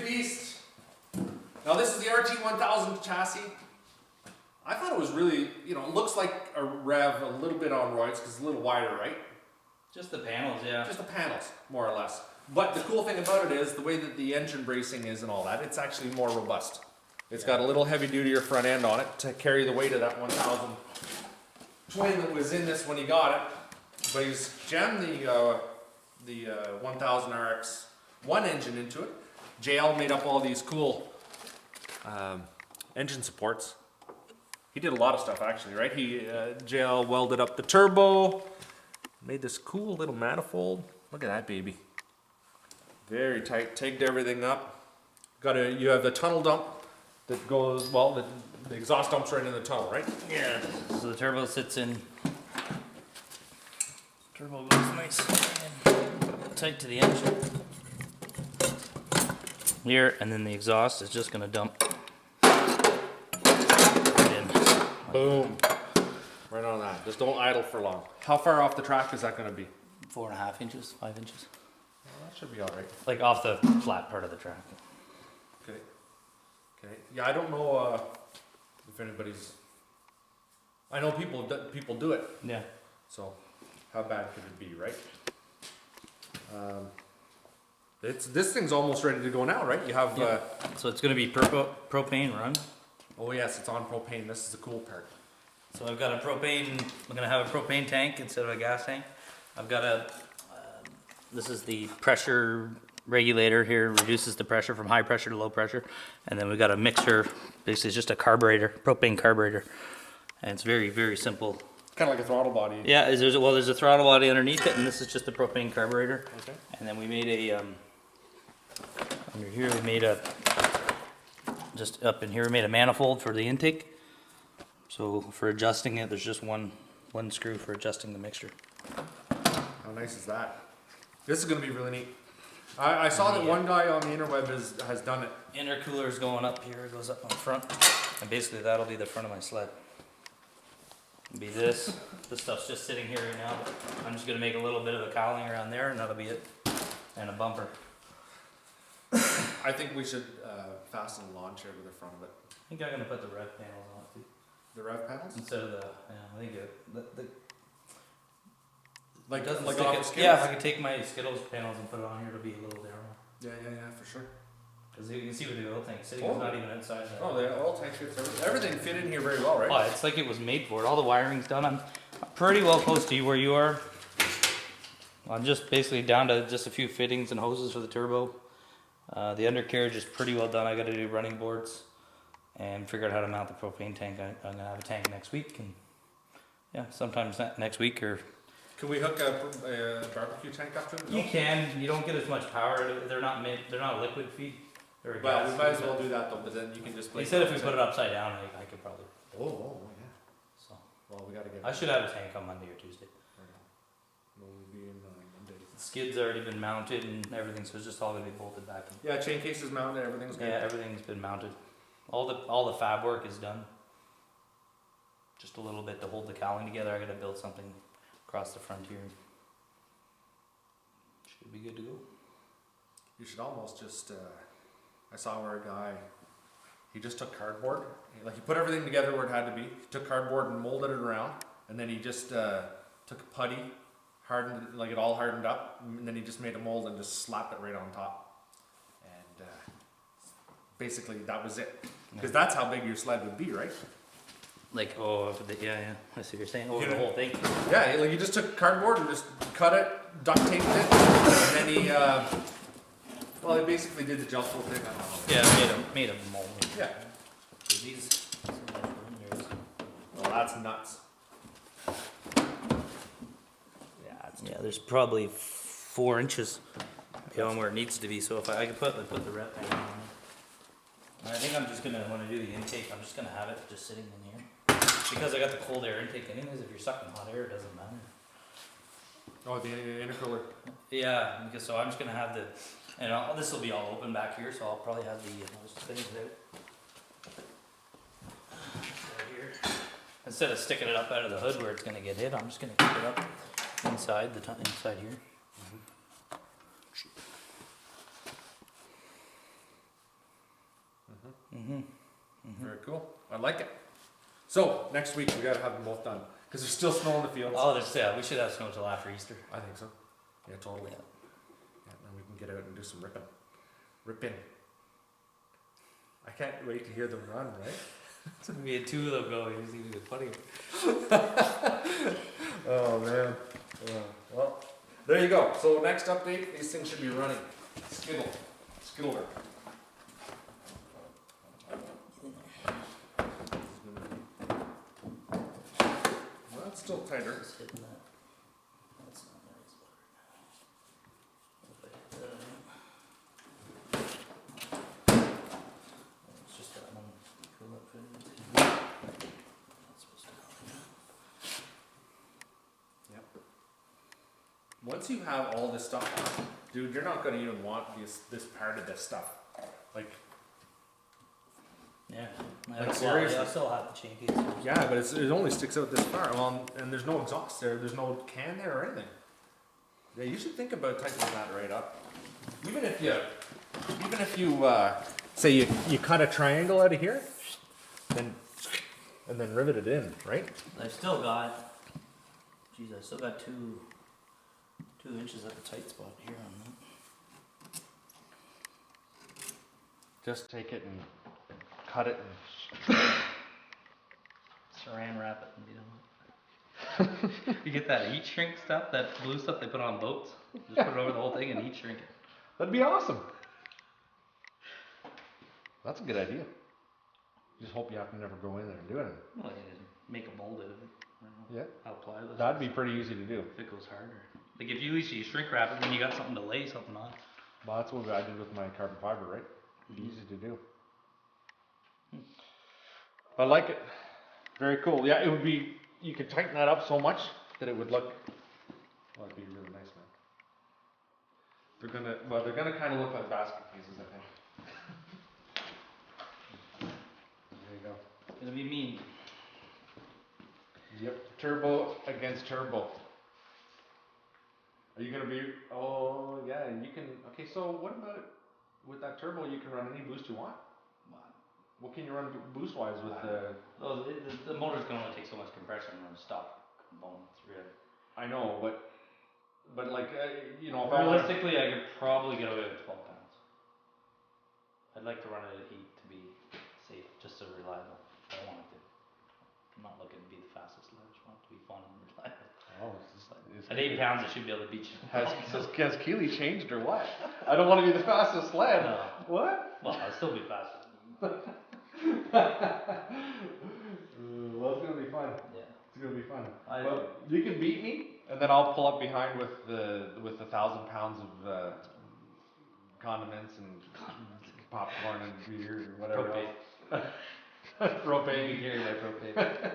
beast. Now this is the RT1000 chassis. I thought it was really, you know, it looks like a Rev a little bit on roids because it's a little wider, right? Just the panels, yeah. Just the panels, more or less. But the cool thing about it is the way that the engine bracing is and all that, it's actually more robust. It's got a little heavy duty front end on it to carry the weight of that 1000 twin that was in this when he got it. But he's jammed the 1000 RX1 engine into it. JL made up all these cool engine supports. He did a lot of stuff actually, right? He JL welded up the turbo, made this cool little manifold. Look at that baby. Very tight, tagged everything up. You have the tunnel dump that goes, well, the exhaust dumps right in the tunnel, right? Yeah, so the turbo sits in. Turbo goes nice and tight to the engine. Here, and then the exhaust is just gonna dump right in. Boom. Right on that. Just don't idle for long. How far off the track is that gonna be? 4.5 inches, 5 inches. Well, that should be all right. Like off the flat part of the track. Okay. Okay. Yeah, I don't know if anybody's. I know people do it. Yeah. So, how bad could it be, right? This thing's almost ready to go now, right? You have. So it's gonna be propane run. Oh yes, it's on propane. This is the cool part. So I've got a propane. I'm gonna have a propane tank instead of a gas tank. I've got a. This is the pressure regulator here. Reduces the pressure from high pressure to low pressure, and then we've got a mixer. Basically, it's just a carburetor, propane carburetor, and it's very, very simple. Kind of like a throttle body. Yeah, there's a throttle body underneath it, and this is just a propane carburetor. Okay. And then we made a under here we made a just up in here we made a manifold for the intake. So for adjusting it, there's just one screw for adjusting the mixture. How nice is that? This is going to be really neat. I saw that one guy on the interweb has done it. Intercooler's going up here, it goes up on the front, and basically that'll be the front of my sled. It'll be this. This stuff's just sitting here right now. I'm just gonna make a little bit of a cowling around there, and that'll be it. And a bumper. I think we should fasten a lawn chair to the front of it. I think I'm gonna put the rev panels on it too. The rev panels? Instead of the, I think Like, it doesn't like stick off it. the Skittles? Yeah, if I could take my Skittles panels and put it on here, it'll be a little narrow. Yeah, for sure. Because you can see with the oil tank sitting, it's not even outside. Oh, the oil tank fits everything fit in here very well, right? Oh, it's like it was made for it. All the wiring's done. I'm pretty well close to where you are. I'm just basically down to just a few fittings and hoses for the turbo. The undercarriage is pretty well done. I got to do running boards and figure out how to mount the propane tank. I'm gonna have a tank next week, and yeah, sometimes next week or. Can we hook a barbecue tank up to it? You can. You don't get as much power. They're not a liquid feed. They're a Well, gas we might as feed. well do that though, but then you can just. They said if we put it upside down, I could probably. Oh yeah. So Well, we gotta get. I should have a tank on Monday or Tuesday. We'll be in Monday. The skid's already been mounted and everything, so it's just all gonna be bolted back in. Yeah, chain case is mounted. Everything's good. Yeah, everything's been mounted. All the fab work is done. Just a little bit to hold the cowling together. I gotta build something across the front here. Should be good to go. You should almost just. I saw where a guy. He just took cardboard. He put everything together where it had to be. He took cardboard and molded it around, and then he just took a putty, hardened it, like it all hardened up, and then he just made a mold and just slapped it right on top. And basically that was it. Because that's how big your sled would be, right? Like, yeah. I see what you're saying. Over the whole thing. Yeah, like you just took cardboard and just cut it, duct taped it, and then he, well, he basically did the Jelfo thing. I don't know. Yeah, made a mold. Yeah. These. Well, that's nuts. Yeah, there's probably 4 inches beyond where it needs to be. So if I could put the rep panel on it. I think I'm just gonna, when I do the intake, I'm just gonna have it just sitting in here. Because I got the cold air intake anyways, if you're sucking hot air, it doesn't matter. Oh, the intercooler. Yeah, because so I'm just gonna have this will be all open back here, so I'll probably have the things out. Right here. Instead of sticking it up out of the hood where it's gonna get hit, I'm just gonna keep it up inside inside here. Very cool. I like it. So next week we gotta have them both done because there's still snow in the fields. Oh, we should have snow till after Easter. I think so. Yeah, totally. Yeah. Yeah, then we can get out and do some ripping. I can't wait to hear them run. Right? It's gonna be 2 of them going. It's even funnier. Oh man. Yeah. Well, there you go. So next update, these things should be running. Skidoo Rev. Well, it's still tighter. Just hitting that. That's not nice. If I hit that, it's just that one. Pull up fitting. That's supposed to go like that. Yep. Once you have all this stuff on, dude, you're not gonna even want this part of this stuff. Like, Yeah. Like, seriously? I still have the chinkies. yeah, but it only sticks out this far. Well, and there's no exhaust there. There's no can there or anything. Yeah, you should think about tightening that right up. Even if you say you cut a triangle out of here, and then rivet it in, right? I've still got, geez, I still got 2 inches at the tight spot here on that. Just take it and cut it and Saran wrap it and be done with it. You get that heat shrink stuff, that blue stuff they put on boats. Just put it over the whole thing and heat shrink it. that'd be awesome. That's a good idea. Just hope you have to never go in there and do it. Well, you just make a mold out of it. I don't know Yeah. how pliable. That'd be pretty easy to do. If it goes harder. Like if you usually shrink wrap it, then you got something to lay something on. Well, that's what I did with my carbon fiber, right? Easy to do. I like it. Very cool. Yeah, it would be. You could tighten that up so much that it would look. Well, it'd be really nice, man. They're gonna kind of look like basket pieces, I think. There you go. It's gonna be mean. Yep. Turbo against turbo. Are you gonna be? Oh yeah, you can. Okay, so what about with that turbo? You can run any boost you want. What can you run boost wise with the? Oh, the motor's gonna only take so much compression on stock components, really. I know, but like you know, if I wanna, Realistically, I could probably get away with 12 pounds. I'd like to run it at heat to be safe, just so reliable. I don't want it to. I'm not looking to be the fastest sled. I just want it to be fun and reliable. oh, At 8 pounds, I should be able to beat you. has Keeley changed or what? I don't want to be the fastest sled. No. What? Well, I'll still be faster. Well, it's gonna be fun. Yeah. It's gonna be fun. Well, You can beat me, and then I'll pull up behind with the 1,000 pounds of condiments and popcorn and beer or whatever. Propane. Propane. You can carry my propane.